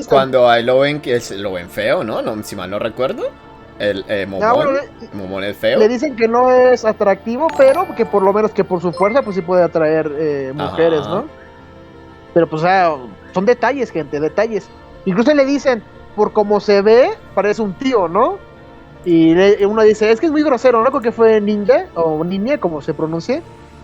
cuando ahí lo ven, lo ven feo, ¿no? No, si mal no recuerdo. El Momón, Momón es feo. Le dicen que no es atractivo, pero que por lo menos que por su fuerza, pues sí puede atraer mujeres, Ajá. ¿no? Pero pues, o sea, son detalles, gente, detalles. Incluso le dicen, por cómo se ve, parece un tío, ¿no? Uno dice, es que es muy grosero, ¿no? Porque fue ninja, o niña, como se pronuncie.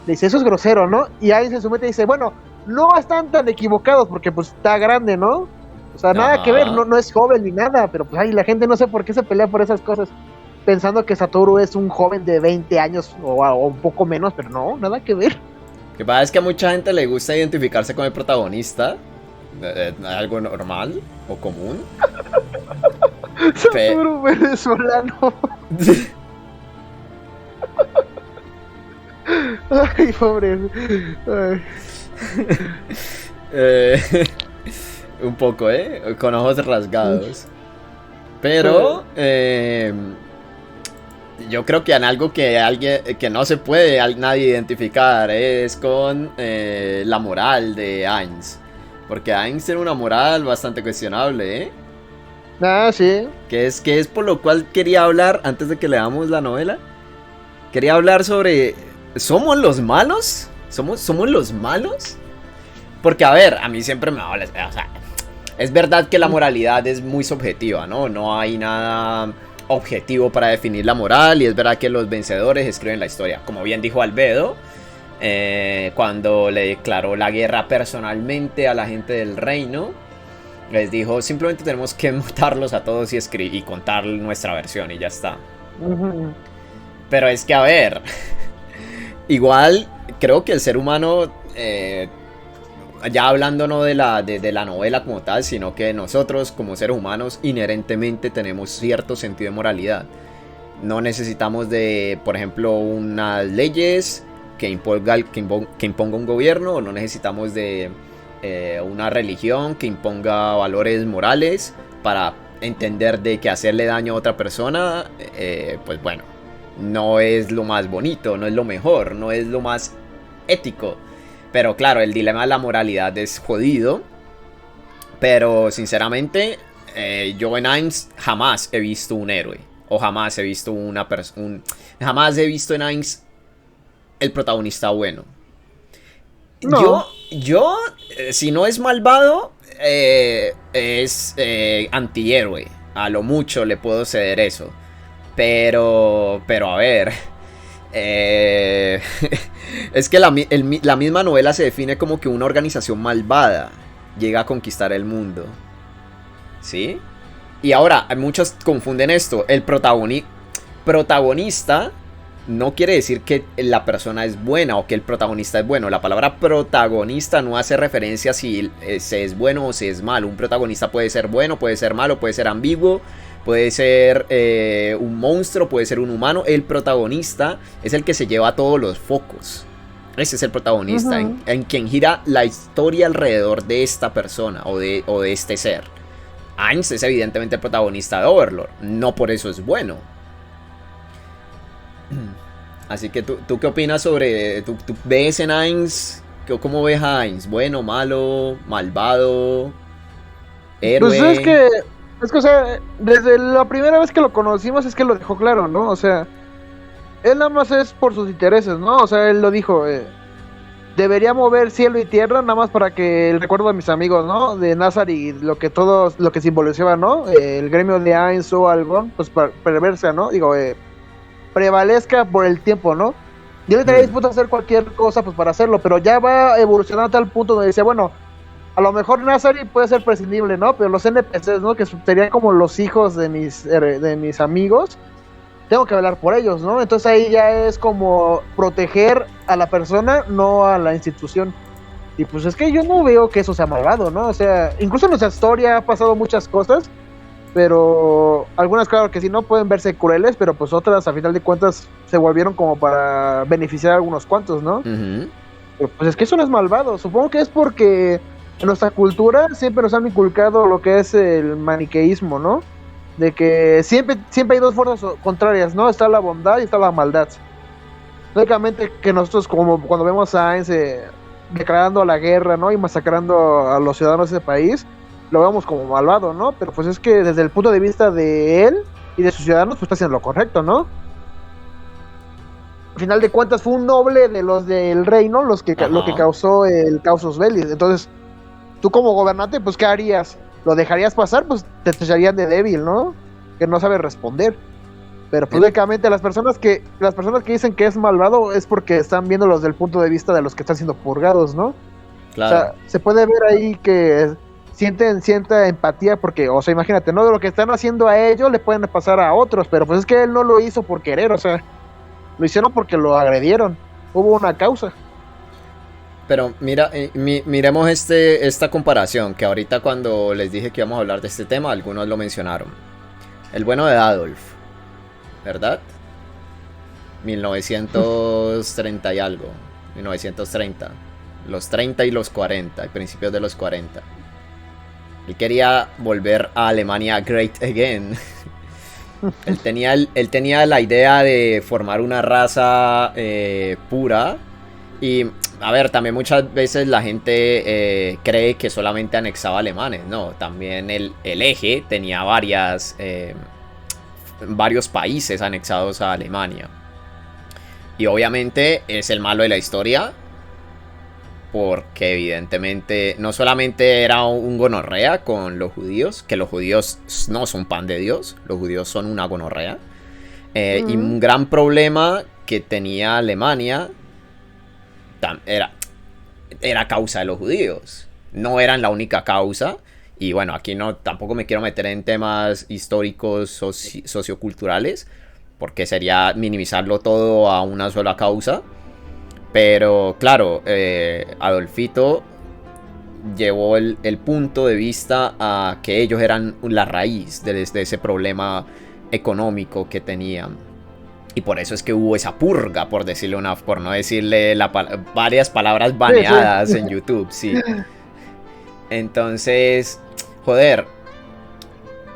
Le dice, eso es grosero, ¿no? Y ahí se somete y dice, bueno, no están tan equivocados porque pues está grande, ¿no? O sea, nada que ver, Ajá. no es joven ni nada, pero pues ay, la gente no sé por qué se pelea por esas cosas, pensando que Satoru es un joven de 20 años o un poco menos, pero no, nada que ver. Lo que pasa es que a mucha gente le gusta identificarse con el protagonista. Algo normal o común. Pe- Satoru venezolano. Ay, pobre. Ay. eh, un poco, ¿eh? Con ojos rasgados. Pero yo creo que en algo que alguien que no se puede nadie identificar es con la moral de Ainz. Porque Ainz tiene una moral bastante cuestionable, ¿eh? Ah, sí. Que es por lo cual quería hablar antes de que leamos la novela. Quería hablar sobre ¿somos los malos? ¿Somos los malos? Porque a ver, a mí siempre me habla, o sea, es verdad que la moralidad es muy subjetiva, ¿no? No hay nada objetivo para definir la moral y es verdad que los vencedores escriben la historia. Como bien dijo Albedo, cuando le declaró la guerra personalmente a la gente del reino, les dijo, simplemente tenemos que matarlos a todos y contar nuestra versión y ya está. Uh-huh. Pero es que, a ver, igual creo que el ser humano, ya hablando no de la novela como tal, sino que nosotros como seres humanos inherentemente tenemos cierto sentido de moralidad. No necesitamos de, por ejemplo, unas leyes que imponga un gobierno, o no necesitamos de una religión que imponga valores morales para entender de que hacerle daño a otra persona, pues bueno, no es lo más bonito, no es lo mejor, no es lo más ético. Pero claro, el dilema de la moralidad es jodido. Pero sinceramente, yo en Ainz jamás he visto un héroe. O jamás he visto una persona. Jamás he visto en Ainz el protagonista bueno. No. Si no es malvado, es antihéroe. A lo mucho le puedo ceder eso. Pero a ver. Eh, es que la misma novela se define como que una organización malvada llega a conquistar el mundo. ¿Sí? Y ahora, muchos confunden esto. El protagonista no quiere decir que la persona es buena o que el protagonista es bueno. La palabra protagonista no hace referencia a si se es bueno o si es malo. Un protagonista puede ser bueno, puede ser malo, puede ser ambiguo, puede ser un monstruo, puede ser un humano. El protagonista es el que se lleva todos los focos. Ese es el protagonista, Uh-huh. en quien gira la historia alrededor de esta persona o de este ser. Ainz es evidentemente el protagonista de Overlord, no por eso es bueno. Así que ¿tú qué opinas sobre... ¿Tú ves en Ainz? ¿Cómo ves a Ainz? ¿Bueno, malo, malvado, Pues héroe? o sea, desde la primera vez que lo conocimos es que lo dejó claro, ¿no? O sea, él nada más es por sus intereses, ¿no? O sea, él lo dijo, debería mover cielo y tierra nada más para que el recuerdo de mis amigos, ¿no? De Nazar y lo que simbolizaba, ¿no? El gremio de Ainz o algo, pues perversa, ¿no? Digo, prevalezca por el tiempo, ¿no? Yo le estaría dispuesto a hacer cualquier cosa pues para hacerlo, pero ya va evolucionando a tal punto donde dice, bueno, a lo mejor Nazari puede ser prescindible, ¿no? Pero los NPCs, ¿no? Que serían como los hijos de mis amigos, tengo que velar por ellos, ¿no? Entonces ahí ya es como proteger a la persona, no a la institución. Y pues es que yo no veo que eso sea malvado, ¿no? O sea, incluso en nuestra historia ha pasado muchas cosas, pero algunas claro que sí no pueden verse crueles, pero pues otras a final de cuentas se volvieron como para beneficiar a algunos cuantos, ¿no? Ujú. Pero pues es que eso no es malvado, supongo que es porque en nuestra cultura siempre nos han inculcado lo que es el maniqueísmo, ¿no? De que siempre hay dos fuerzas contrarias, ¿no? Está la bondad y está la maldad. Lógicamente que nosotros como cuando vemos a Ainz declarando la guerra, ¿no? Y masacrando a los ciudadanos de ese país, lo vemos como malvado, ¿no? Pero pues es que desde el punto de vista de él y de sus ciudadanos, pues está haciendo lo correcto, ¿no? Al final de cuentas fue un noble de los del reino lo que Ajá. causó el Causus Belli. Entonces, tú como gobernante, pues ¿qué harías? ¿Lo dejarías pasar? Pues te tacharían de débil, ¿no? Que no sabe responder. Pero pues Eh, lógicamente las personas que dicen que es malvado es porque están viéndolo desde el punto de vista de los que están siendo purgados, ¿no? O Claro. sea, se puede ver ahí que sienta empatía porque, o sea, imagínate, ¿no? De lo que están haciendo a ellos le pueden pasar a otros, pero pues es que él no lo hizo por querer, o sea, lo hicieron porque lo agredieron. Hubo una causa. Pero mira, miremos esta comparación, que ahorita cuando les dije que íbamos a hablar de este tema, algunos lo mencionaron. El bueno de Adolf, ¿verdad? 1930 y algo. 1930. Los 30 y los 40, principios de los 40. Él quería volver a Alemania great again. Él tenía la idea de formar una raza pura. Y, a ver, también muchas veces la gente cree que solamente anexaba alemanes. No, también el eje tenía varios países anexados a Alemania. Y obviamente es el malo de la historia. Porque evidentemente no solamente era un gonorrea con los judíos, que los judíos no son pan de Dios, los judíos son una gonorrea. Y Ujú. un gran problema que tenía Alemania era causa de los judíos. No eran la única causa. Y bueno, aquí no tampoco me quiero meter en temas históricos, socioculturales, porque sería minimizarlo todo a una sola causa. Pero claro, Adolfito llevó el punto de vista a que ellos eran la raíz de ese problema económico que tenían. Y por eso es que hubo esa purga, por no decirle varias palabras Sí, sí. baneadas en YouTube, sí. Entonces, joder,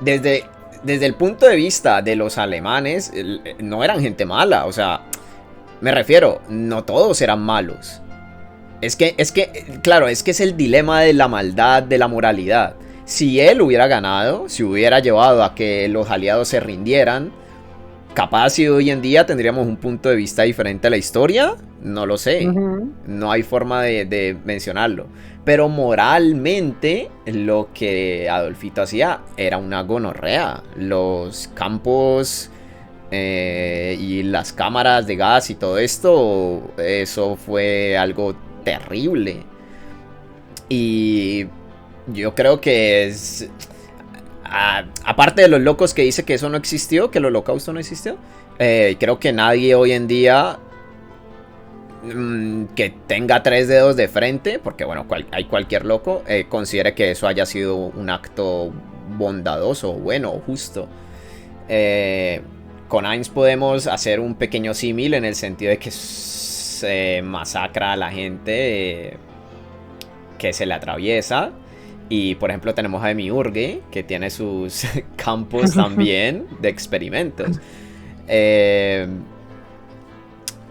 desde, desde el punto de vista de los alemanes, no eran gente mala, o sea, me refiero, no todos eran malos. Claro, es que es el dilema de la maldad, de la moralidad. Si él hubiera ganado, si hubiera llevado a que los aliados se rindieran, capaz si hoy en día tendríamos un punto de vista diferente a la historia, no lo sé. Ujú. No hay forma de mencionarlo. Pero moralmente, lo que Adolfito hacía era una gonorrea. Los campos y las cámaras de gas y todo esto, eso fue algo terrible. Y yo creo que es... aparte de los locos que dice que eso no existió, que el holocausto no existió, creo que nadie hoy en día que tenga tres dedos de frente, porque bueno, hay cualquier loco, considere que eso haya sido un acto bondadoso, bueno o justo. Con Ainz podemos hacer un pequeño símil en el sentido de que se masacra a la gente que se le atraviesa. Y por ejemplo tenemos a Demiurge, que tiene sus campos también de experimentos. Eh,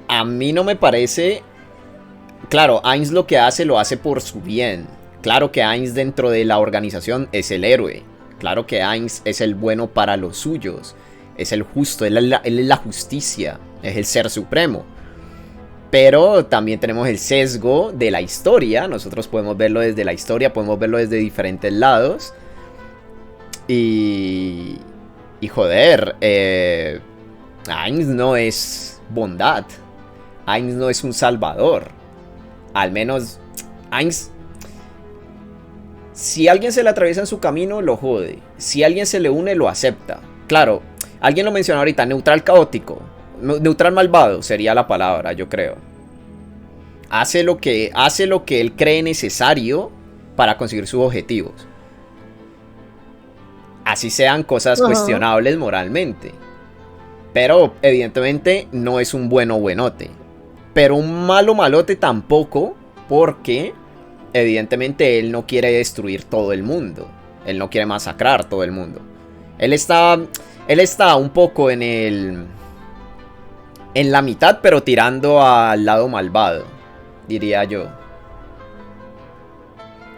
a mí no me parece... Claro, Ainz lo que hace lo hace por su bien. Claro que Ainz dentro de la organización es el héroe. Claro que Ainz es el bueno para los suyos. Es el justo, él es la justicia. Es el ser supremo. Pero también tenemos el sesgo de la historia. Nosotros podemos verlo desde la historia, podemos verlo desde diferentes lados. Y joder, Ainz no es bondad. Ainz no es un salvador. Al menos Ainz... Si alguien se le atraviesa en su camino, lo jode. Si alguien se le une, lo acepta. Claro, alguien lo mencionó ahorita, neutral caótico. Neutral malvado sería la palabra, yo creo. Hace lo que él cree necesario para conseguir sus objetivos. Así sean cosas Ajá. cuestionables moralmente. Pero evidentemente no es un bueno buenote. Pero un malo malote tampoco, porque evidentemente él no quiere destruir todo el mundo. Él no quiere masacrar todo el mundo. Él está un poco en la mitad, pero tirando al lado malvado, diría yo.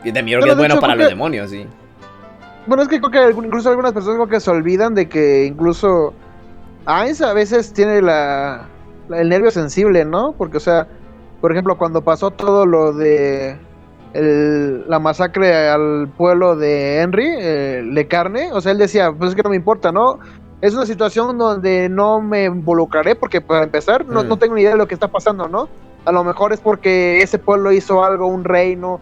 Y Demiurge Bueno, es de bueno hecho, para creo los que demonios, sí. Bueno, es que creo que incluso algunas personas creo que se olvidan de que incluso Ainz a veces tiene el nervio sensible, ¿no? Porque, o sea, por ejemplo, cuando pasó todo lo de la masacre al pueblo de Henry, Le Carne, o sea, él decía, pues es que no me importa, ¿no? Es una situación donde no me involucraré porque para empezar no tengo ni idea de lo que está pasando, ¿no? A lo mejor es porque ese pueblo hizo algo, un reino,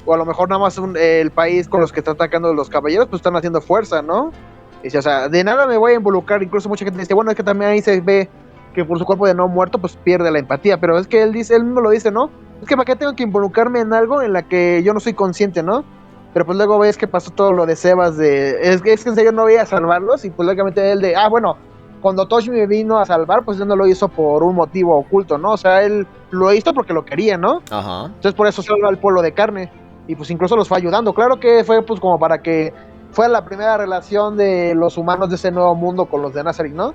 o a lo mejor nada más el país con los que están atacando los caballeros, pues están haciendo fuerza, ¿no? Y dice, o sea, de nada me voy a involucrar, incluso mucha gente dice, bueno, es que también ahí se ve que por su cuerpo de no muerto, pues pierde la empatía, pero es que él dice, él mismo lo dice, ¿no? Es que para qué tengo que involucrarme en algo en la que yo no soy consciente, ¿no? Pero pues luego ves que pasó todo lo de Sebas es que en serio no voy a salvarlos, y pues lógicamente él de, bueno, cuando Toshi me vino a salvar, pues él no lo hizo por un motivo oculto, ¿no? O sea, él lo hizo porque lo quería, ¿no? Ajá. Entonces por eso salva al pueblo de carne, y pues incluso los fue ayudando. Claro que fue pues como para que fue la primera relación de los humanos de ese nuevo mundo con los de Nazarick, ¿no?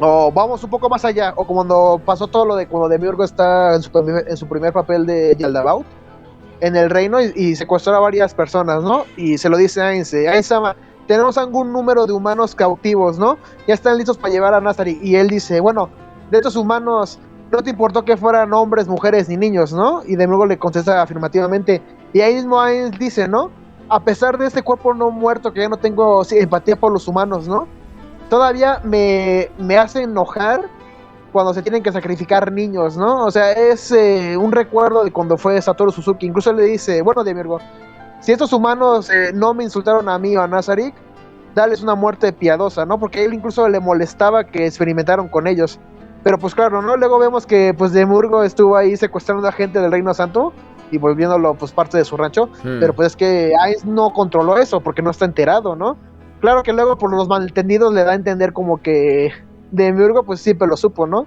O vamos un poco más allá, o cuando pasó todo lo de cuando Demiurgo está en su primer papel de Yaldabaoth en el reino y secuestró a varias personas, ¿no? Y se lo dice a Ainz-sama, tenemos algún número de humanos cautivos, ¿no? Ya están listos para llevar a Nazarick. Y él dice, bueno, de estos humanos, no te importó que fueran hombres, mujeres ni niños, ¿no? Y Demiurgo le contesta afirmativamente. Y ahí mismo Ainz dice, ¿no? A pesar de este cuerpo no muerto, que ya no tengo empatía por los humanos, ¿no? Todavía me hace enojar cuando se tienen que sacrificar niños, ¿no? O sea, es un recuerdo de cuando fue Satoru Suzuki. Incluso le dice, bueno, Demiurgo, si estos humanos no me insultaron a mí o a Nazarick, dales una muerte piadosa, ¿no? Porque a él incluso le molestaba que experimentaron con ellos. Pero pues claro, ¿no? Luego vemos que pues Demiurgo estuvo ahí secuestrando a gente del Reino Santo y volviéndolo pues parte de su rancho. Pero pues es que Ainz no controló eso porque no está enterado, ¿no? Claro que luego por los malentendidos le da a entender como que Demiurgo pues siempre lo supo, ¿no?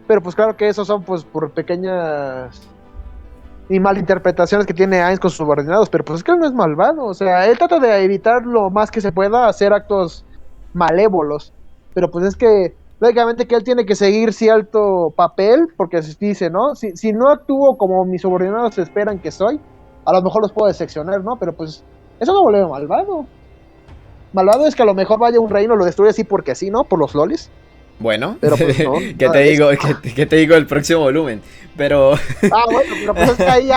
Pero pues claro que esos son pues por pequeñas y malinterpretaciones que tiene Ainz con sus subordinados, pero pues es que él no es malvado, o sea, él trata de evitar lo más que se pueda hacer actos malévolos, pero pues es que lógicamente que él tiene que seguir cierto papel, porque se dice, ¿no? Si no actúo como mis subordinados esperan que soy, a lo mejor los puedo decepcionar, ¿no? Pero pues eso no vuelve malvado. Malvado es que a lo mejor vaya a un reino, lo destruye así porque sí, ¿no? Por los lolis. Bueno, pero pues no. ¿Qué te digo? ¿Qué te digo del próximo volumen? Pero... bueno, pero pues es que ahí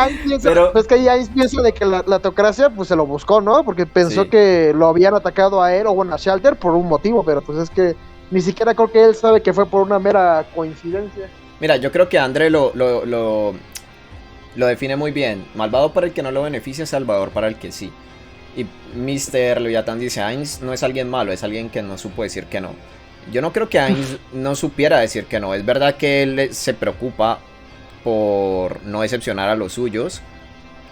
Ainz piensa de que la teocracia pues se lo buscó, ¿no? Porque pensó que lo habían atacado a él o bueno, a Shelter por un motivo, pero pues es que ni siquiera creo que él sabe que fue por una mera coincidencia. Mira, yo creo que André lo define muy bien. Malvado para el que no lo beneficia, salvador para el que sí. Y Mr. Leviatán dice, Ainz no es alguien malo, es alguien que no supo decir que no. Yo no creo que Ainz no supiera decir que no. Es verdad que él se preocupa por no decepcionar a los suyos,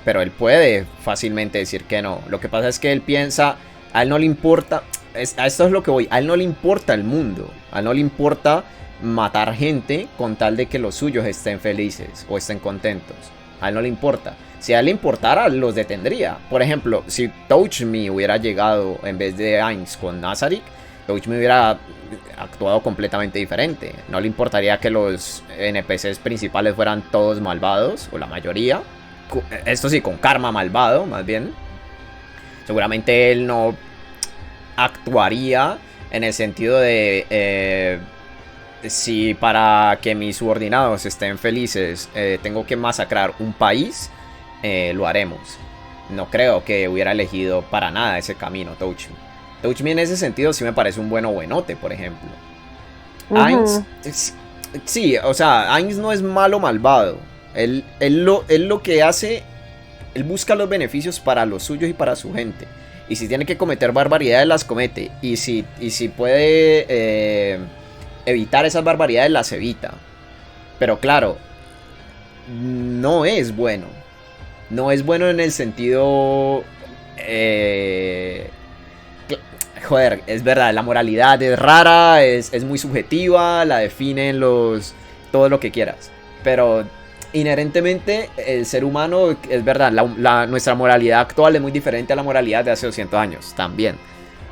pero él puede fácilmente decir que no. Lo que pasa es que él piensa, a él no le importa, a esto es lo que voy, a él no le importa el mundo, a él no le importa matar gente con tal de que los suyos estén felices o estén contentos. A él no le importa. Si a él le importara, los detendría. Por ejemplo, si Touch Me hubiera llegado en vez de Ainz con Nazarick, Touch Me hubiera actuado completamente diferente. No le importaría que los NPCs principales fueran todos malvados, o la mayoría. Esto sí, con karma malvado, más bien. Seguramente él no actuaría en el sentido de... si para que mis subordinados estén felices tengo que masacrar un país, lo haremos. No creo que hubiera elegido para nada ese camino Touch Me. Touch Me en ese sentido sí me parece un buenote, por ejemplo. Ainz, sí, o sea, Ainz no es malo malvado. Él lo que hace, él busca los beneficios para los suyos y para su gente. Y si tiene que cometer barbaridades, las comete. Y si puede evitar esas barbaridades, las evita. Pero claro, no es bueno. No es bueno en el sentido... joder, es verdad, la moralidad es rara, es muy subjetiva, la definen todo lo que quieras. Pero inherentemente el ser humano, es verdad, nuestra moralidad actual es muy diferente a la moralidad de hace 200 años, también,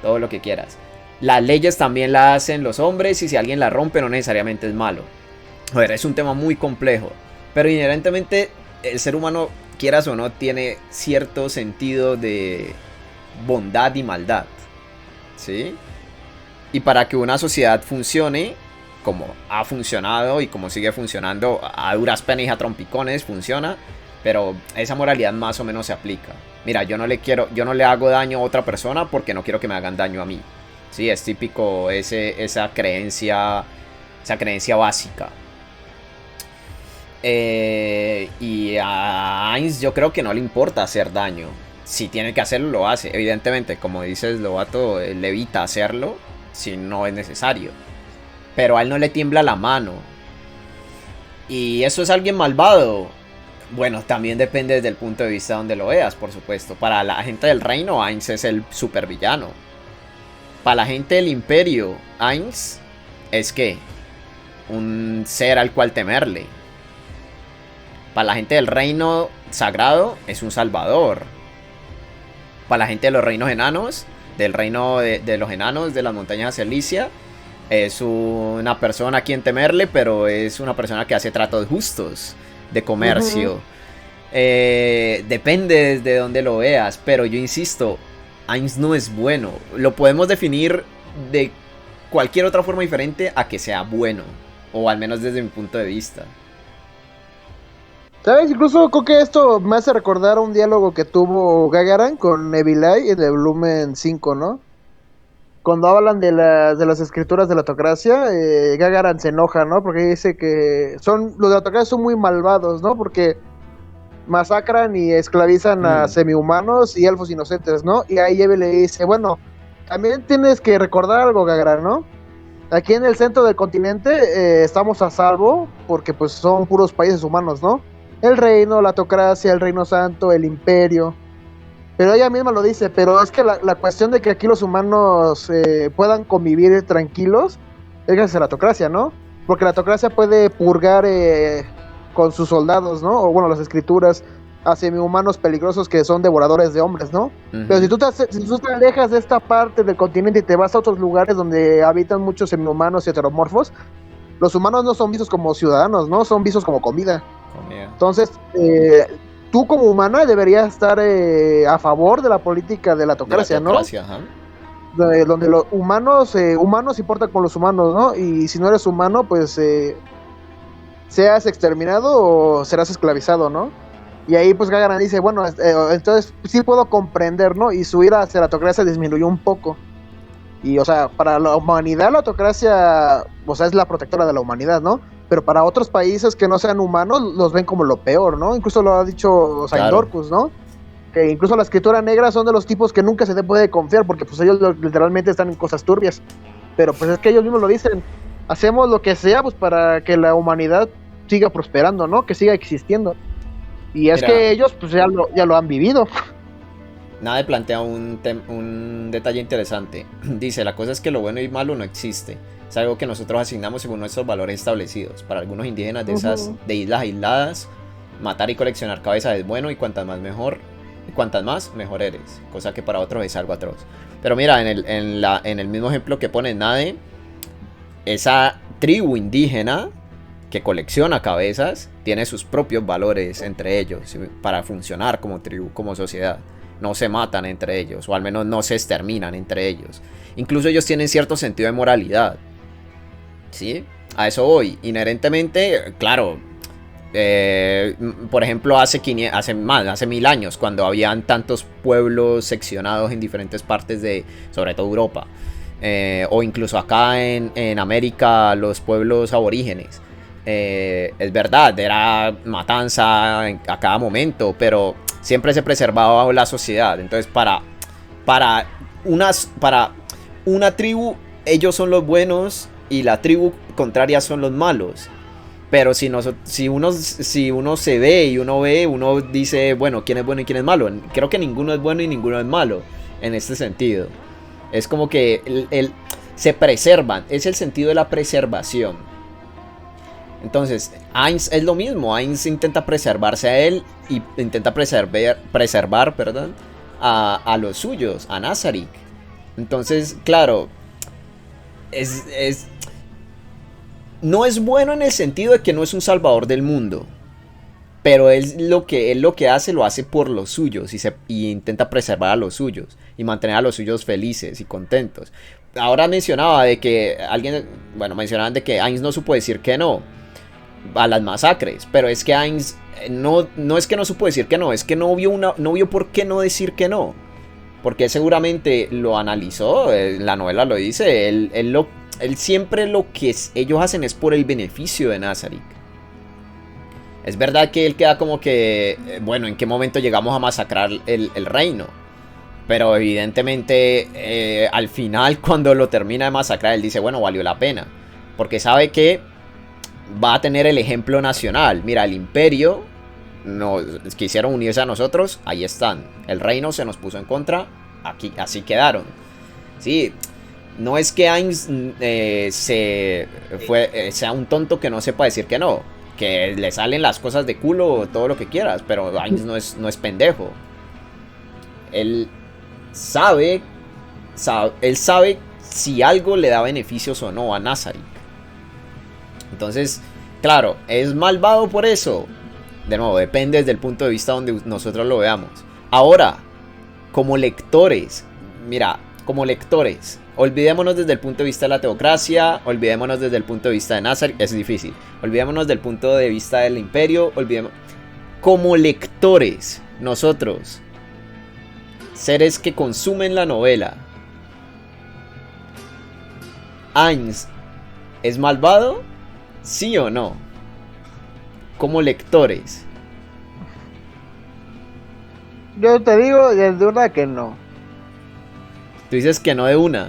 todo lo que quieras. Las leyes también las hacen los hombres y si alguien la rompe no necesariamente es malo. Joder, es un tema muy complejo, pero inherentemente el ser humano, quieras o no, tiene cierto sentido de bondad y maldad, ¿sí? Y para que una sociedad funcione, como ha funcionado y como sigue funcionando, a duras penas y a trompicones funciona, pero esa moralidad más o menos se aplica. Mira, yo no le hago daño a otra persona porque no quiero que me hagan daño a mí. Sí, es típico esa creencia básica. Y a Ainz yo creo que no le importa hacer daño. Si tiene que hacerlo, lo hace. Evidentemente, como dices, Lobato, él evita hacerlo si no es necesario. Pero a él no le tiembla la mano. ¿Y eso es alguien malvado? Bueno, también depende desde el punto de vista donde lo veas, por supuesto. Para la gente del reino, Ainz es el supervillano. Para la gente del imperio, Ainz es que un ser al cual temerle. Para la gente del reino sagrado, es un salvador. Para la gente de los reinos enanos, del reino de los enanos de las montañas de Celicia, es una persona a quien temerle, pero es una persona que hace tratos justos de comercio. Depende desde donde lo veas, pero yo insisto, Ainz no es bueno. Lo podemos definir de cualquier otra forma diferente a que sea bueno, o al menos desde mi punto de vista. ¿Sabes? Incluso creo que esto me hace recordar un diálogo que tuvo Gagarin con Nevilai en el volumen 5, ¿no? Cuando hablan de las escrituras de la autocracia, Gagarin se enoja, ¿no? Porque dice que los de la autocracia son muy malvados, ¿no? Porque masacran y esclavizan a semihumanos y elfos inocentes, ¿no? Y ahí Eve le dice, bueno, también tienes que recordar algo, Gagarin, ¿no? Aquí en el centro del continente estamos a salvo porque pues son puros países humanos, ¿no? El reino, la autocracia, el reino santo, el imperio. Pero ella misma lo dice, pero es que la cuestión de que aquí los humanos puedan convivir tranquilos es gracias a la autocracia, ¿no? Porque la autocracia puede purgar con sus soldados, ¿no? O bueno, las escrituras a semihumanos peligrosos que son devoradores de hombres, ¿no? Pero si tú te alejas de esta parte del continente y te vas a otros lugares donde habitan muchos semihumanos y heteromorfos, los humanos no son vistos como ciudadanos, ¿no? Son vistos como comida. Entonces, tú como humana deberías estar a favor de la política de la autocracia, ¿no? Donde los humanos importan con los humanos, ¿no? Y si no eres humano, pues seas exterminado o serás esclavizado, ¿no? Y ahí pues Gagarin dice, bueno, entonces sí puedo comprender, ¿no? Y su ira hacia la autocracia disminuyó un poco. Y, o sea, para la humanidad la autocracia, o sea, es la protectora de la humanidad, ¿no? Pero para otros países que no sean humanos, los ven como lo peor, ¿no? Incluso lo ha dicho Saindorcus, ¿no? Que incluso la escritura negra son de los tipos que nunca se te puede confiar, porque pues ellos literalmente están en cosas turbias. Pero pues es que ellos mismos lo dicen, hacemos lo que sea pues para que la humanidad siga prosperando, ¿no? Que siga existiendo. Y es que ellos pues ya lo han vivido. Nade plantea un detalle interesante. Dice, la cosa es que lo bueno y malo no existe. Es algo que nosotros asignamos según nuestros valores establecidos. Para algunos indígenas de islas aisladas, matar y coleccionar cabezas es bueno y cuantas más, mejor eres. Cosa que para otros es algo atroz. Pero mira, en el mismo ejemplo que pone Nade, esa tribu indígena que colecciona cabezas tiene sus propios valores entre ellos para funcionar como tribu, como sociedad. No se matan entre ellos, o al menos no se exterminan entre ellos. Incluso ellos tienen cierto sentido de moralidad. ¿Sí? A eso voy. Inherentemente, claro. Por ejemplo, hace 1000 años, cuando habían tantos pueblos seccionados en diferentes partes de, sobre todo Europa. O incluso acá en América, los pueblos aborígenes. Es verdad, era matanza a cada momento, pero siempre se preservaba la sociedad. Entonces para una tribu ellos son los buenos y la tribu contraria son los malos. Pero si uno se ve y uno dice, bueno, ¿quién es bueno y quién es malo? Creo que ninguno es bueno y ninguno es malo en este sentido. Es como que se preservan, es el sentido de la preservación. Entonces, Ainz es lo mismo. Ainz intenta preservarse a él y intenta preservar a los suyos, a Nazarick. Entonces, claro, no es bueno en el sentido de que no es un salvador del mundo, pero él lo que hace lo hace por los suyos y intenta preservar a los suyos. y mantener a los suyos felices y contentos. Ahora mencionaba de que mencionaban de que Ainz no supo decir que no a las masacres, pero es que Ainz no es que no supo decir que no, es que no vio por qué no decir que no, porque seguramente lo analizó, la novela lo dice, él siempre lo que ellos hacen es por el beneficio de Nazarick. Es verdad que él queda como que, ¿en qué momento llegamos a masacrar el reino? Pero evidentemente al final, cuando lo termina de masacrar, él dice, bueno, valió la pena. Porque sabe que va a tener el ejemplo nacional. Mira, el imperio quisieron unirse a nosotros, ahí están. El reino se nos puso en contra, aquí, así quedaron. Sí, no es que Ainz sea un tonto que no sepa decir que no. Que le salen las cosas de culo, todo lo que quieras, pero Ainz no es pendejo. Él sabe si algo le da beneficios o no a Nazarick. Entonces, claro, ¿es malvado por eso? De nuevo, depende desde el punto de vista donde nosotros lo veamos. Ahora, como lectores, olvidémonos desde el punto de vista de la teocracia, olvidémonos desde el punto de vista de Nazarick, es difícil. Olvidémonos del punto de vista del imperio, como lectores, nosotros, seres que consumen la novela, ¿Ainz es malvado? ¿Sí o no? Como lectores. Yo te digo desde una que no. Tú dices que no de una.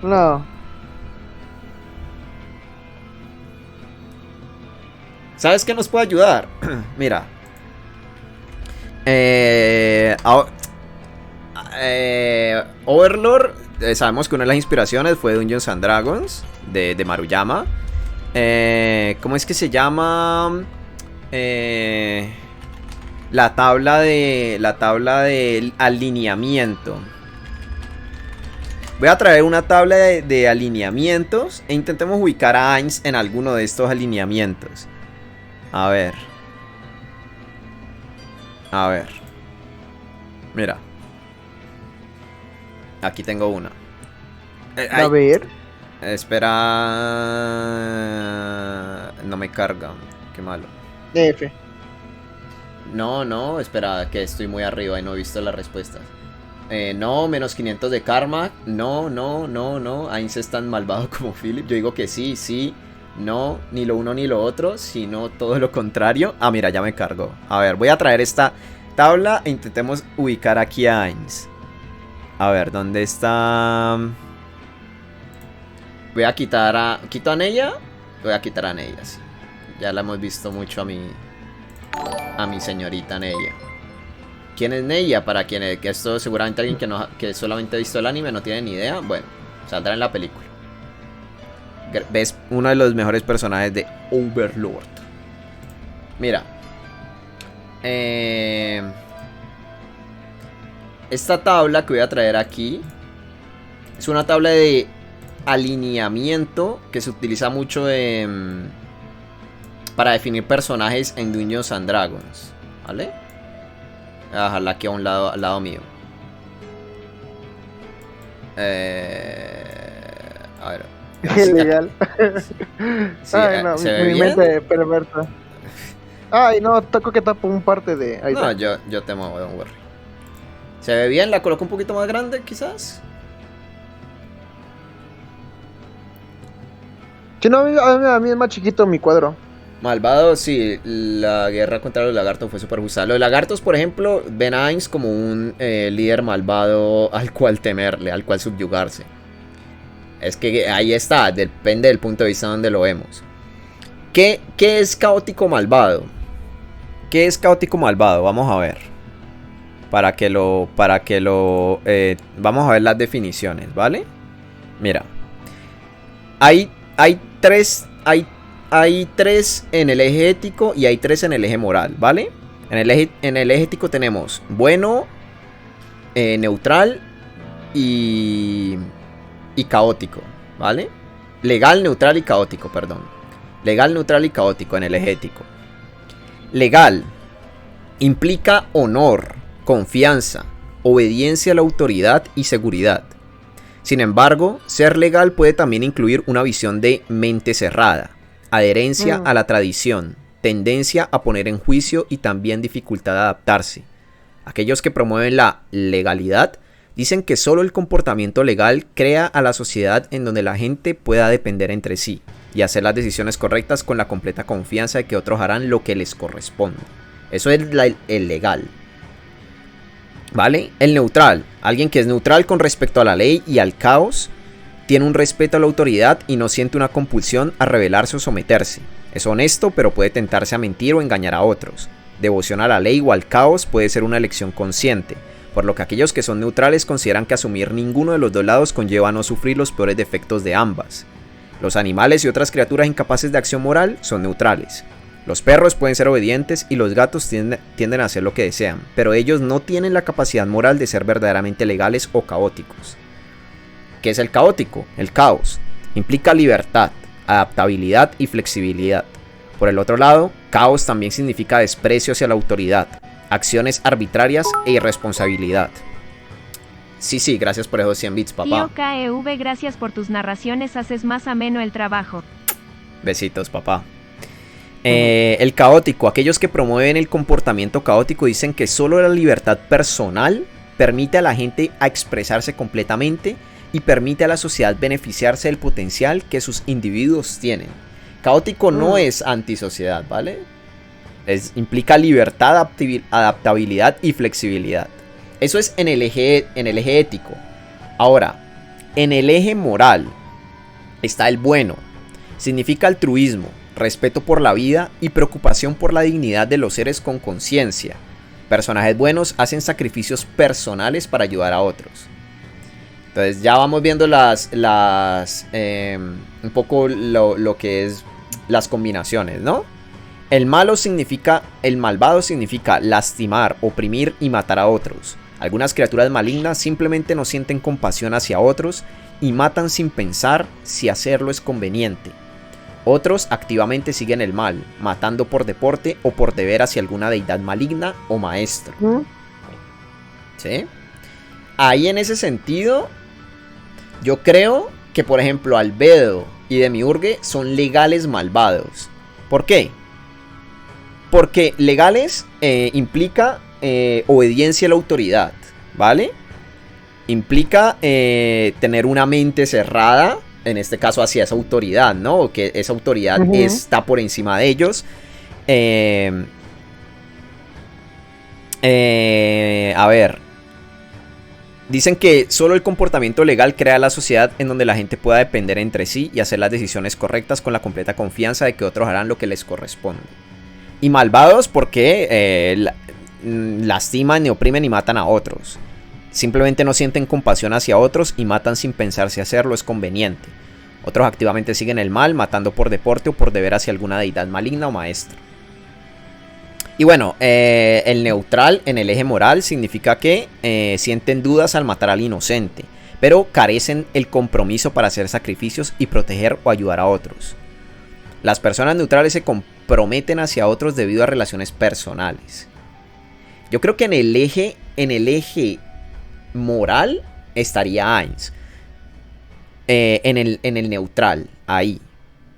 No. ¿Sabes qué nos puede ayudar? Mira. Overlord, sabemos que una de las inspiraciones fue Dungeons and Dragons de Maruyama. ¿Cómo es que se llama? La tabla de alineamiento. Voy a traer una tabla de alineamientos e intentemos ubicar a Ainz en alguno de estos alineamientos. A ver. Mira. Aquí tengo una. A ver. Espera. No me carga. Qué malo. F. No, espera, que estoy muy arriba y no he visto las respuestas. No, menos 500 de karma. No. Ainz es tan malvado como Philip. Yo digo que sí. No, ni lo uno ni lo otro, sino todo lo contrario. Ah, mira, ya me cargó. A ver, voy a traer esta tabla e intentemos ubicar aquí a Ainz. A ver, ¿dónde está? Voy a quitar a... ¿Quito a Neya? Voy a quitar a Neya, sí. Ya la hemos visto mucho a mi señorita Neya. ¿Quién es Neya? Para quienes... Que esto seguramente alguien que solamente ha visto el anime no tiene ni idea. Bueno, saldrá en la película. Ves uno de los mejores personajes de Overlord. Mira. Esta tabla que voy a traer aquí es una tabla de alineamiento que se utiliza mucho para definir personajes en Dungeons and Dragons, ¿vale? Voy a dejarla aquí al lado mío. A ver. Qué legal. Sí, ay, no, ¿se ve mi bien? mente perversa. Ay, no, toco que tapo un parte de... Ahí No, está. yo te muevo, don't worry. ¿Se ve bien? ¿La coloco un poquito más grande, quizás? Si no, a mí es más chiquito mi cuadro. Malvado, sí, la guerra contra los lagartos fue súper justa. Los lagartos, por ejemplo, ven a Ainz como un líder malvado al cual temerle, al cual subyugarse. Es que ahí está, depende del punto de vista donde lo vemos. ¿Qué es caótico malvado? ¿Qué es caótico malvado? Vamos a ver. Vamos a ver las definiciones, ¿vale? Mira. Hay tres en el eje ético y hay tres en el eje moral, ¿vale? En el eje ético tenemos bueno, neutral y caótico, ¿vale? Legal, neutral y caótico, perdón. Legal, neutral y caótico en el eje ético. Legal implica honor, confianza, obediencia a la autoridad y seguridad. Sin embargo, ser legal puede también incluir una visión de mente cerrada, adherencia a la tradición, tendencia a poner en juicio y también dificultad de adaptarse. Aquellos que promueven la legalidad dicen que solo el comportamiento legal crea a la sociedad en donde la gente pueda depender entre sí y hacer las decisiones correctas con la completa confianza de que otros harán lo que les corresponde. Eso es el legal. ¿Vale? El neutral. Alguien que es neutral con respecto a la ley y al caos, tiene un respeto a la autoridad y no siente una compulsión a rebelarse o someterse. Es honesto, pero puede tentarse a mentir o engañar a otros. Devoción a la ley o al caos puede ser una elección consciente, por lo que aquellos que son neutrales consideran que asumir ninguno de los dos lados conlleva a no sufrir los peores defectos de ambas. Los animales y otras criaturas incapaces de acción moral son neutrales. Los perros pueden ser obedientes y los gatos tienden a hacer lo que desean, pero ellos no tienen la capacidad moral de ser verdaderamente legales o caóticos. ¿Qué es el caótico? El caos. Implica libertad, adaptabilidad y flexibilidad. Por el otro lado, caos también significa desprecio hacia la autoridad, acciones arbitrarias e irresponsabilidad. Sí, gracias por esos 100 bits, papá. Tío KEV, gracias por tus narraciones, haces más ameno el trabajo. Besitos, papá. El caótico. Aquellos que promueven el comportamiento caótico dicen que solo la libertad personal permite a la gente a expresarse completamente y permite a la sociedad beneficiarse del potencial que sus individuos tienen. Caótico no es antisociedad, ¿vale? Implica libertad, adaptabilidad y flexibilidad. Eso es en el eje ético. Ahora, en el eje moral está el bueno. Significa altruismo, respeto por la vida y preocupación por la dignidad de los seres con conciencia. Personajes buenos hacen sacrificios personales para ayudar a otros. Entonces ya vamos viendo un poco lo que es las combinaciones, ¿no? El malvado significa lastimar, oprimir y matar a otros. Algunas criaturas malignas simplemente no sienten compasión hacia otros y matan sin pensar si hacerlo es conveniente. Otros activamente siguen el mal, matando por deporte o por deber hacia alguna deidad maligna o maestro. ¿Sí? Ahí en ese sentido, yo creo que, por ejemplo, Albedo y Demiurge son legales malvados. ¿Por qué? Porque legales implica obediencia a la autoridad, ¿vale? Implica tener una mente cerrada, en este caso hacia esa autoridad, ¿no? Que esa autoridad está por encima de ellos. A ver. Dicen que solo el comportamiento legal crea la sociedad en donde la gente pueda depender entre sí y hacer las decisiones correctas con la completa confianza de que otros harán lo que les corresponde. Y malvados porque lastiman, ni oprimen y matan a otros. Simplemente no sienten compasión hacia otros y matan sin pensar si hacerlo es conveniente. Otros activamente siguen el mal, matando por deporte o por deber hacia alguna deidad maligna o maestra. Y bueno, el neutral en el eje moral significa que sienten dudas al matar al inocente, pero carecen el compromiso para hacer sacrificios y proteger o ayudar a otros. Las personas neutrales se comprometen hacia otros debido a relaciones personales. Yo creo que en el eje moral estaría Ainz. En el neutral, ahí.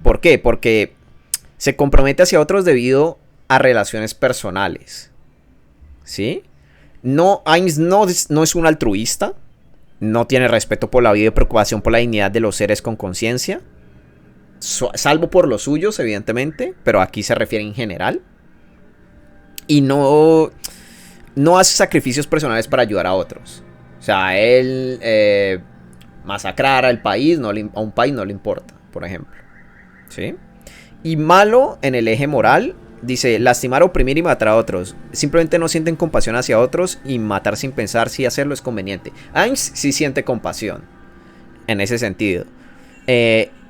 ¿Por qué? Porque se compromete hacia otros debido a relaciones personales. ¿Sí? No, Ainz no es un altruista. No tiene respeto por la vida y preocupación por la dignidad de los seres con conciencia. Salvo por los suyos, evidentemente. Pero aquí se refiere en general. Y no hace sacrificios personales para ayudar a otros. O sea, él masacrar al país, a un país no le importa, por ejemplo. ¿Sí? Y malo en el eje moral, dice lastimar, oprimir y matar a otros. Simplemente no sienten compasión hacia otros y matar sin pensar si hacerlo es conveniente. Ainz sí siente compasión en ese sentido.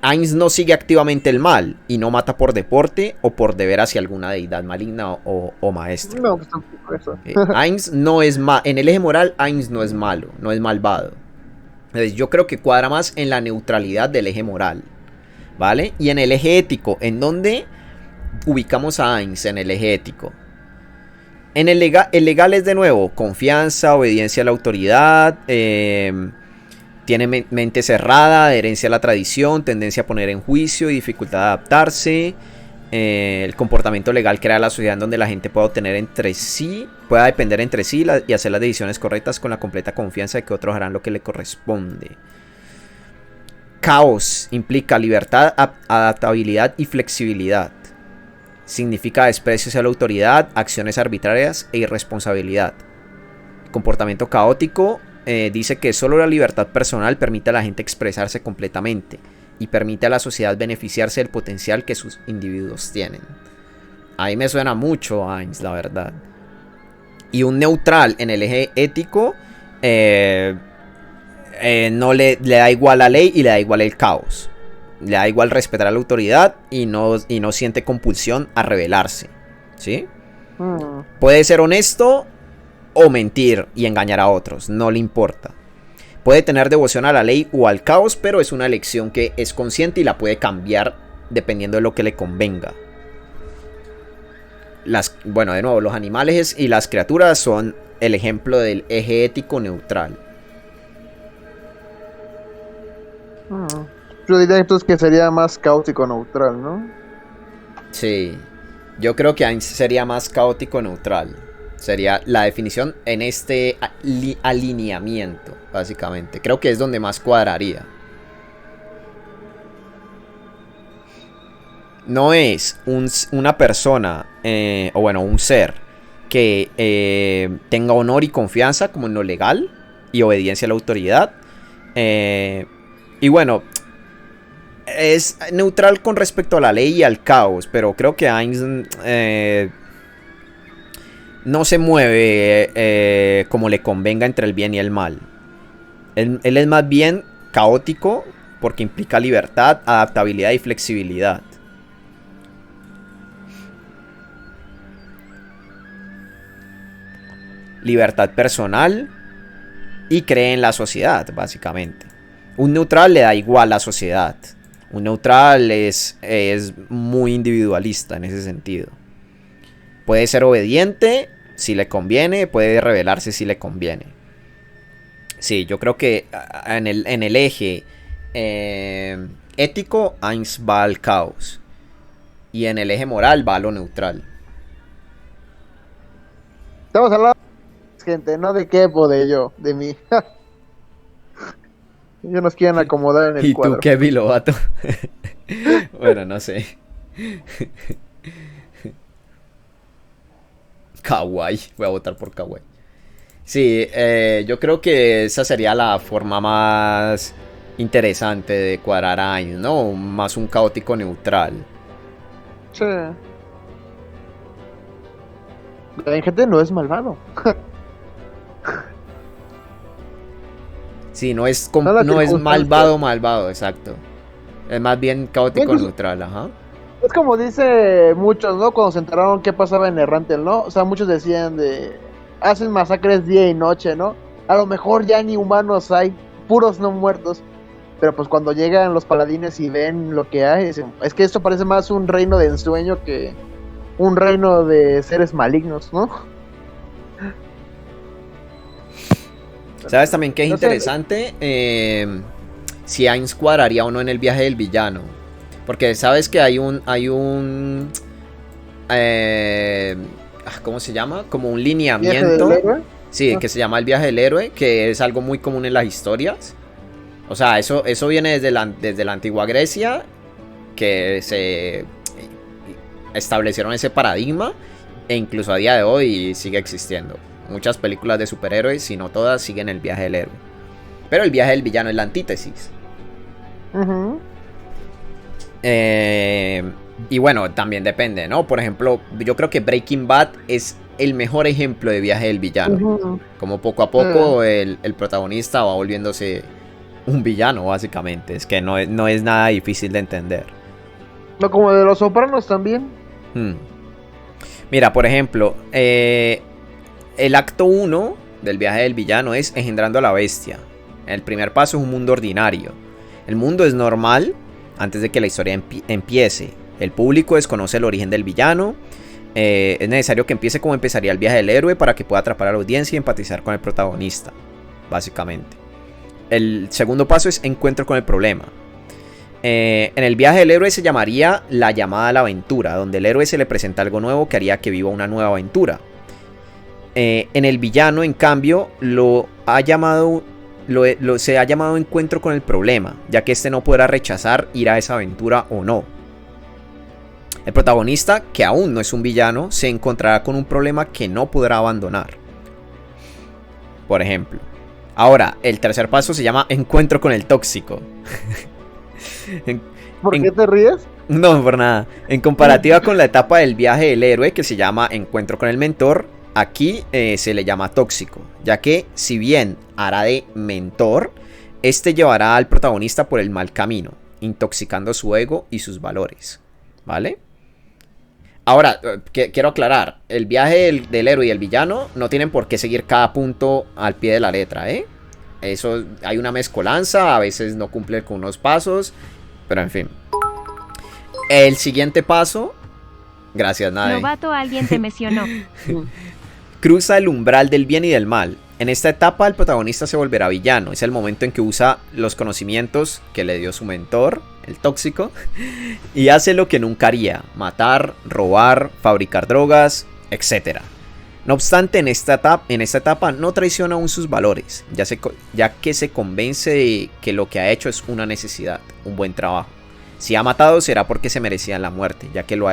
Ainz no sigue activamente el mal y no mata por deporte o por deber hacia alguna deidad maligna o maestra. No, pues tampoco eso. Ainz no es en el eje moral, Ainz no es malo, no es malvado. Entonces yo creo que cuadra más en la neutralidad del eje moral, ¿vale? Y en el eje ético, ¿en dónde ubicamos a Ainz en el eje ético? El legal es de nuevo confianza, obediencia a la autoridad, tiene mente cerrada, adherencia a la tradición, tendencia a poner en juicio y dificultad de adaptarse. El comportamiento legal crea la sociedad en donde la gente pueda depender entre sí y hacer las decisiones correctas con la completa confianza de que otros harán lo que le corresponde. Caos implica libertad, adaptabilidad y flexibilidad. Significa desprecio hacia la autoridad, acciones arbitrarias e irresponsabilidad. Comportamiento caótico dice que solo la libertad personal permite a la gente expresarse completamente y permite a la sociedad beneficiarse del potencial que sus individuos tienen. Ahí me suena mucho a Heinz, la verdad. Y un neutral en el eje ético no le da igual la ley y le da igual el caos. Le da igual respetar a la autoridad y no siente compulsión a rebelarse. ¿Sí? Puede ser honesto o mentir y engañar a otros, no le importa. Puede tener devoción a la ley o al caos, pero es una elección que es consciente y la puede cambiar dependiendo de lo que le convenga. Bueno, de nuevo, los animales y las criaturas son el ejemplo del eje ético neutral. Yo diría entonces que sería más caótico neutral, ¿no? Sí, yo creo que Heinz sería más caótico neutral. Sería la definición en este alineamiento, básicamente. Creo que es donde más cuadraría. No es una persona, o bueno, un ser que tenga honor y confianza como en lo legal y obediencia a la autoridad. Y bueno, es neutral con respecto a la ley y al caos, pero creo que Heinz no se mueve como le convenga entre el bien y el mal. Él es más bien caótico porque implica libertad, adaptabilidad y flexibilidad. Libertad personal y cree en la sociedad, básicamente. Un neutral le da igual a la sociedad. Un neutral es muy individualista en ese sentido. Puede ser obediente si le conviene, puede rebelarse si le conviene. Sí, yo creo que en el eje ético, Heinz va al caos. Y en el eje moral va a lo neutral. Estamos hablando, gente, no de qué o de yo, de mí. Ellos nos quieren acomodar en el cuadro. ¿Y tú qué, Bilobato? Bueno, no sé. Kawaii. Voy a votar por Kawaii. Sí, yo creo que esa sería la forma más interesante de cuadrar a Heinz, ¿no? Más un caótico neutral. Sí. La gente no es malvado. Sí, no es malvado, exacto. Es más bien caótico neutral, ajá. Es como dice muchos, ¿no? Cuando se enteraron qué pasaba en Errantel, ¿no? O sea, muchos decían hacen masacres día y noche, ¿no? A lo mejor ya ni humanos hay, puros no muertos. Pero pues cuando llegan los paladines y ven lo que hay, dicen, es que esto parece más un reino de ensueño que un reino de seres malignos, ¿no? ¿Sabes también qué es interesante? Si Heinz cuadraría o no en el viaje del villano. Porque sabes que hay un ¿cómo se llama? Como un lineamiento. Sí, que se llama el viaje del héroe, que es algo muy común en las historias. O sea, eso viene desde la antigua Grecia, que se establecieron ese paradigma, e incluso a día de hoy sigue existiendo. Muchas películas de superhéroes, si no todas, siguen el viaje del héroe. Pero el viaje del villano es la antítesis. Uh-huh. Y bueno, también depende, ¿no? Por ejemplo, yo creo que Breaking Bad es el mejor ejemplo de viaje del villano. Uh-huh. Como poco a poco el protagonista va volviéndose un villano, básicamente. Es que no es nada difícil de entender. No, como de Los Sopranos también. Mira, por ejemplo, el acto 1 del viaje del villano es engendrando a la bestia. El primer paso es un mundo ordinario. El mundo es normal antes de que la historia empiece. El público desconoce el origen del villano. Es necesario que empiece como empezaría el viaje del héroe para que pueda atrapar a la audiencia y empatizar con el protagonista, básicamente. El segundo paso es encuentro con el problema. En el viaje del héroe se llamaría la llamada a la aventura, donde el héroe se le presenta algo nuevo que haría que viva una nueva aventura. En el villano, en cambio, se ha llamado encuentro con el problema, ya que este no podrá rechazar ir a esa aventura o no. El protagonista, que aún no es un villano, se encontrará con un problema que no podrá abandonar. Por ejemplo. Ahora, el tercer paso se llama encuentro con el tóxico. ¿Por qué te ríes? No, por nada. En comparativa con la etapa del viaje del héroe, que se llama encuentro con el mentor, aquí se le llama tóxico, ya que si bien hará de mentor, este llevará al protagonista por el mal camino, intoxicando su ego y sus valores, ¿vale? Ahora, quiero aclarar, el viaje del héroe y el villano no tienen por qué seguir cada punto al pie de la letra, ¿eh? Eso, hay una mezcolanza, a veces no cumple con unos pasos, pero en fin. El siguiente paso, gracias Nade. Novato, alguien te mencionó. Cruza el umbral del bien y del mal. En esta etapa el protagonista se volverá villano. Es el momento en que usa los conocimientos que le dio su mentor, el tóxico, y hace lo que nunca haría: matar, robar, fabricar drogas, etc. No obstante, en esta etapa no traiciona aún sus valores, ya que se convence de que lo que ha hecho es una necesidad, un buen trabajo. Si ha matado será porque se merecía la muerte, ya que lo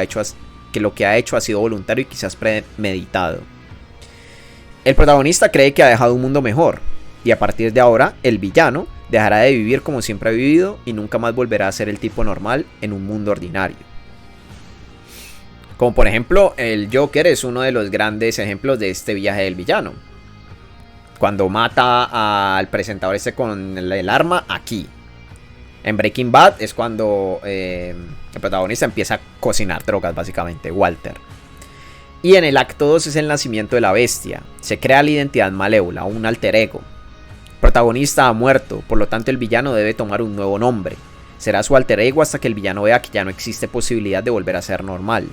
que ha hecho ha sido voluntario y quizás premeditado. El protagonista cree que ha dejado un mundo mejor, y a partir de ahora, el villano dejará de vivir como siempre ha vivido y nunca más volverá a ser el tipo normal en un mundo ordinario. Como por ejemplo, el Joker es uno de los grandes ejemplos de este viaje del villano. Cuando mata al presentador con el arma aquí. En Breaking Bad es cuando el protagonista empieza a cocinar drogas, básicamente, Walter. Y en el acto 2 es el nacimiento de la bestia. Se crea la identidad malévola, un alter ego. El protagonista ha muerto, por lo tanto el villano debe tomar un nuevo nombre. Será su alter ego hasta que el villano vea que ya no existe posibilidad de volver a ser normal.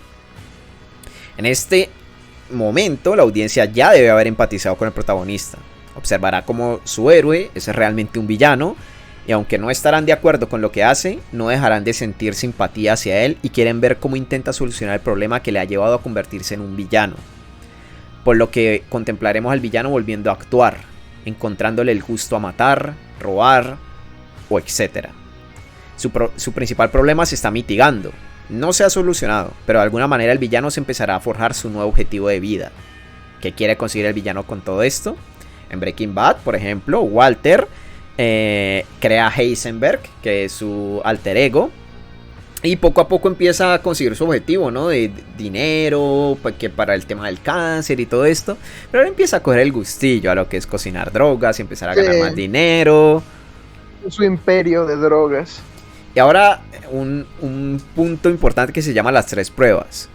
En este momento la audiencia ya debe haber empatizado con el protagonista. Observará cómo su héroe es realmente un villano, y aunque no estarán de acuerdo con lo que hace, no dejarán de sentir simpatía hacia él y quieren ver cómo intenta solucionar el problema que le ha llevado a convertirse en un villano. Por lo que contemplaremos al villano volviendo a actuar, encontrándole el gusto a matar, robar o etc. Su principal problema se está mitigando. No se ha solucionado, pero de alguna manera el villano se empezará a forjar su nuevo objetivo de vida. ¿Qué quiere conseguir el villano con todo esto? En Breaking Bad, por ejemplo, Walter crea a Heisenberg, que es su alter ego, y poco a poco empieza a conseguir su objetivo, ¿no? De dinero, que para el tema del cáncer y todo esto, pero ahora empieza a coger el gustillo a lo que es cocinar drogas y empezar a ganar más dinero. Su imperio de drogas. Y ahora un punto importante que se llama las 3 pruebas.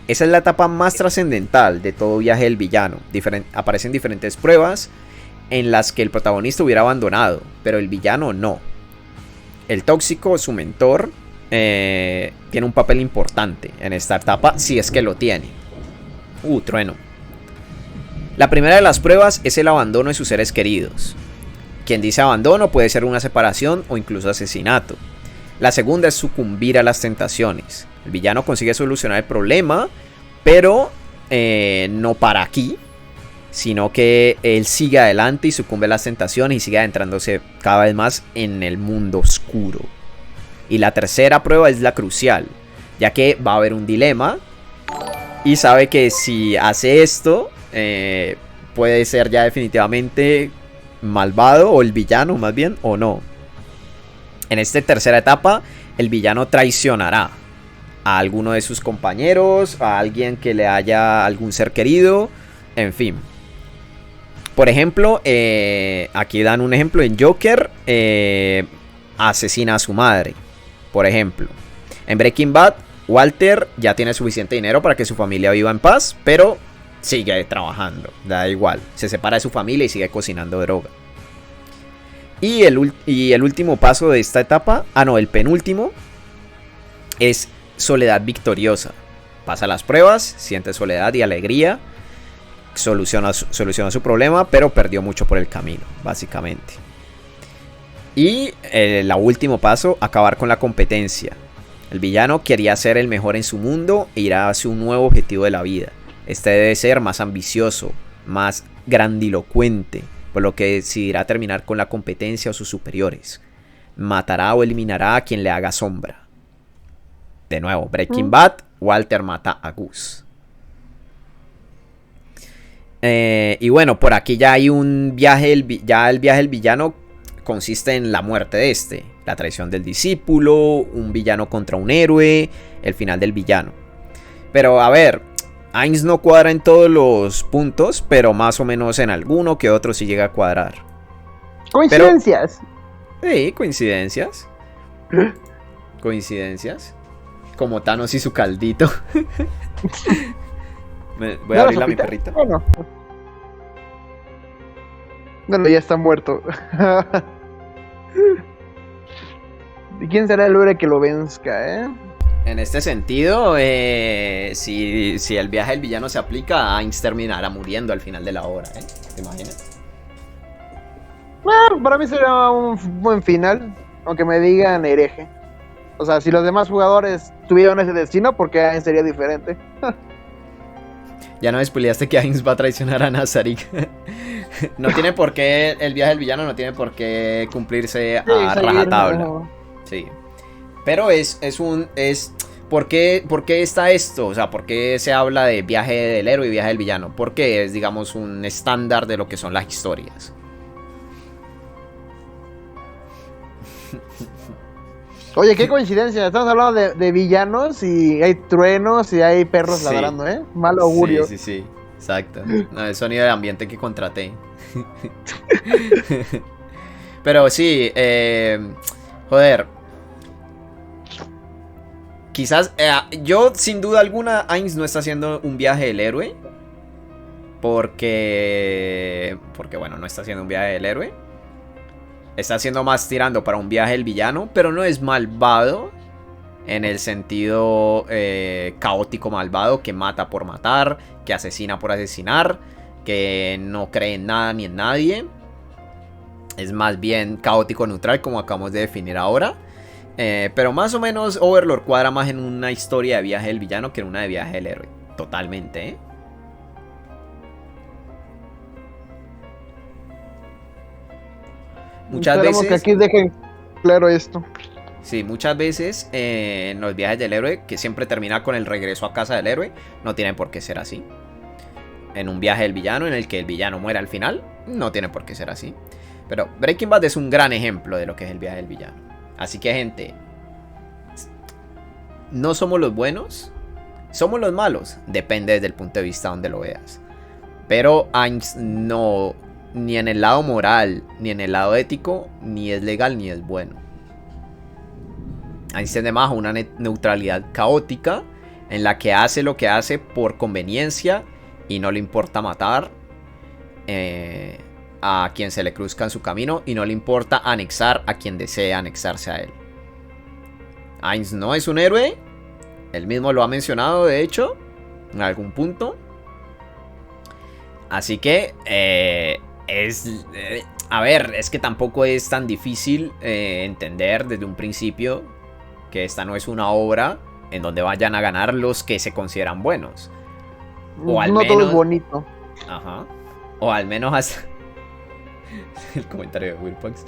Esa es la etapa más trascendental de todo viaje del villano. Aparecen diferentes pruebas en las que el protagonista hubiera abandonado, pero el villano no. El tóxico, su mentor, tiene un papel importante en esta etapa, si es que lo tiene. Trueno. La primera de las pruebas es el abandono de sus seres queridos. Quien dice abandono puede ser una separación o incluso asesinato. La segunda es sucumbir a las tentaciones. El villano consigue solucionar el problema, pero no para aquí, sino que él sigue adelante y sucumbe a las tentaciones y sigue adentrándose cada vez más en el mundo oscuro. Y la tercera prueba es la crucial, ya que va a haber un dilema y sabe que si hace esto puede ser ya definitivamente malvado, o el villano más bien, o no. En esta tercera etapa el villano traicionará a alguno de sus compañeros, a alguien que le haya algún ser querido, en fin. Por ejemplo, aquí dan un ejemplo en Joker, asesina a su madre, por ejemplo. En Breaking Bad, Walter ya tiene suficiente dinero para que su familia viva en paz, pero sigue trabajando, da igual, se separa de su familia y sigue cocinando droga. Y el último paso de esta etapa, el penúltimo, es soledad victoriosa. Pasa las pruebas, siente soledad y alegría, soluciona su problema, pero perdió mucho por el camino, básicamente. Y el último paso, acabar con la competencia. El villano quería ser el mejor en su mundo e ir hacia un nuevo objetivo de la vida. Este debe ser más ambicioso, más grandilocuente, por lo que decidirá terminar con la competencia o sus superiores. Matará o eliminará a quien le haga sombra. De nuevo, Breaking Bad, Walter mata a Gus. Y bueno, por aquí ya hay un viaje, ya el viaje del villano consiste en la muerte de este, la traición del discípulo, un villano contra un héroe, el final del villano. Pero a ver, Ainz no cuadra en todos los puntos, pero más o menos en alguno que otro sí llega a cuadrar. Coincidencias. Sí, coincidencias. Coincidencias. Como Thanos y su caldito. Voy a abrirle a mi perrita. Bueno, ya está muerto. ¿Y quién será el héroe que lo venzca, En este sentido, si el viaje del villano se aplica, Ainz terminará muriendo al final de la obra, ¿te imaginas? Para mí sería un buen final, aunque me digan hereje. O sea, si los demás jugadores tuvieron ese destino, ¿por qué Ainz sería diferente? Ya no spoileaste que Ainz va a traicionar a Nazarik. No tiene por qué, el viaje del villano no tiene por qué cumplirse a rajatabla. No. Sí. Pero ¿por qué está esto? O sea, ¿por qué se habla de viaje del héroe y viaje del villano? Porque es, digamos, un estándar de lo que son las historias. Oye, qué coincidencia, estamos hablando de villanos y hay truenos y hay perros ladrando, Mal augurio. Sí, exacto. No, el sonido de ambiente que contraté. Pero sí, joder. Quizás, yo sin duda alguna, Ainz no está haciendo un viaje del héroe. Porque bueno, no está haciendo un viaje del héroe. Está haciendo más tirando para un viaje del villano, pero no es malvado en el sentido caótico malvado, que mata por matar, que asesina por asesinar, que no cree en nada ni en nadie. Es más bien caótico neutral, como acabamos de definir ahora. Pero más o menos Overlord cuadra más en una historia de viaje del villano que en una de viaje del héroe. Totalmente, Muchas veces que aquí dejen claro esto. Sí, muchas veces en los viajes del héroe, que siempre termina con el regreso a casa del héroe, no tiene por qué ser así. En un viaje del villano en el que el villano muere al final, no tiene por qué ser así. Pero Breaking Bad es un gran ejemplo de lo que es el viaje del villano. Así que, gente, no somos los buenos, somos los malos. Depende desde el punto de vista donde lo veas. Pero Ainz no, ni en el lado moral, ni en el lado ético, ni es legal ni es bueno. Ainz tiene más una neutralidad caótica en la que hace lo que hace por conveniencia y no le importa matar a quien se le cruzca en su camino y no le importa anexar a quien desea anexarse a él. Ainz no es un héroe, él mismo lo ha mencionado de hecho en algún punto. Así que a ver, es que tampoco es tan difícil entender desde un principio que esta no es una obra en donde vayan a ganar los que se consideran buenos. O al menos, todo es bonito. Ajá. O al menos hasta el comentario de Wilpox.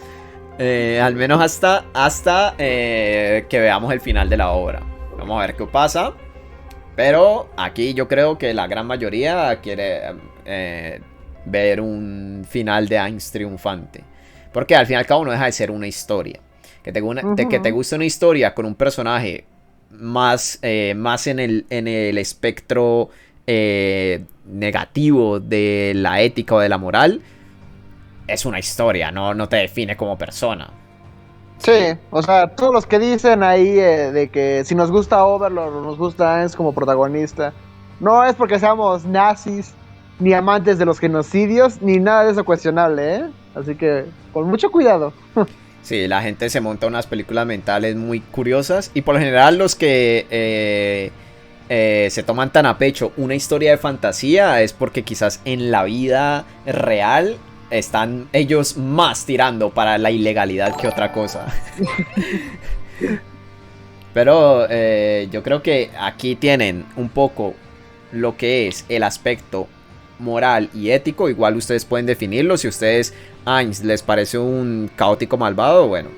Al menos hasta que veamos el final de la obra. Vamos a ver qué pasa. Pero aquí yo creo que la gran mayoría quiere ver un final de Ainz triunfante. Porque al fin y al cabo no deja de ser una historia. Que te guste una historia con un personaje más en el espectro negativo de la ética o de la moral, es una historia, no te define como persona. Sí, o sea, todos los que dicen ahí de que si nos gusta Overlord o nos gusta Ainz como protagonista, no es porque seamos nazis, ni amantes de los genocidios, ni nada de eso cuestionable, Así que, con mucho cuidado. Sí, la gente se monta unas películas mentales muy curiosas. Y por lo general los que se toman tan a pecho una historia de fantasía es porque quizás en la vida real están ellos más tirando para la ilegalidad que otra cosa. Pero yo creo que aquí tienen un poco lo que es el aspecto moral y ético. Igual ustedes pueden definirlo. Si a ustedes Ainz les parece un caótico malvado, bueno.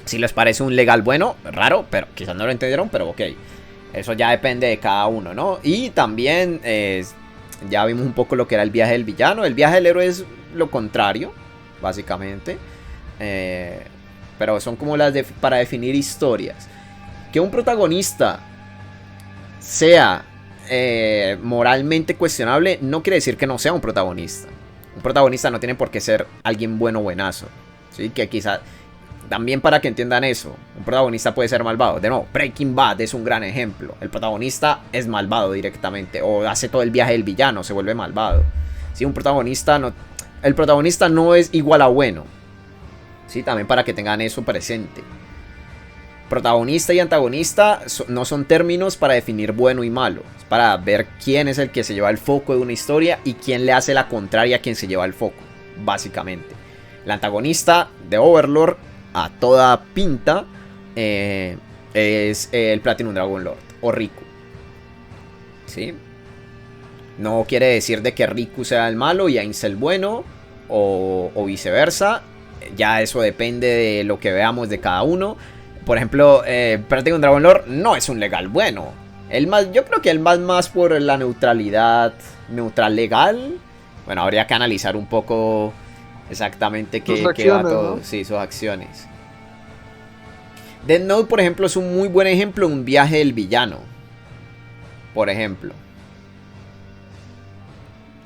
Si les parece un legal bueno, raro, pero quizás no lo entendieron, pero ok. Eso ya depende de cada uno, ¿no? Y también ya vimos un poco lo que era el viaje del villano. El viaje del héroe es lo contrario, básicamente. Pero son como las para definir historias. Que un protagonista sea moralmente cuestionable no quiere decir que no sea un protagonista. Un protagonista no tiene por qué ser alguien bueno o buenazo, ¿sí? Que quizás también para que entiendan eso, un protagonista puede ser malvado. De nuevo, Breaking Bad es un gran ejemplo. El protagonista es malvado directamente, o hace todo el viaje del villano, se vuelve malvado. ¿Sí? Un protagonista no, el protagonista no es igual a bueno, ¿sí? También para que tengan eso presente. Protagonista y antagonista no son términos para definir bueno y malo. Es para ver quién es el que se lleva el foco de una historia y quién le hace la contraria a quien se lleva el foco, básicamente. El antagonista de Overlord, a toda pinta, es el Platinum Dragon Lord, o Riku. ¿Sí? No quiere decir de que Riku sea el malo y Ainz el bueno, o viceversa. Ya eso depende de lo que veamos de cada uno. Por ejemplo, Platinum Dragon Lord no es un legal bueno. Yo creo que él más por la neutralidad, neutral legal. Bueno, habría que analizar un poco exactamente qué va todo. ¿No? Sí, sus acciones. Death Note, por ejemplo, es un muy buen ejemplo de un viaje del villano. Por ejemplo.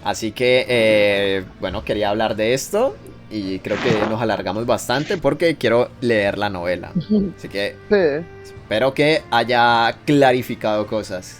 Así que, bueno, quería hablar de esto. Y creo que nos alargamos bastante porque quiero leer la novela. Así que espero que haya clarificado cosas.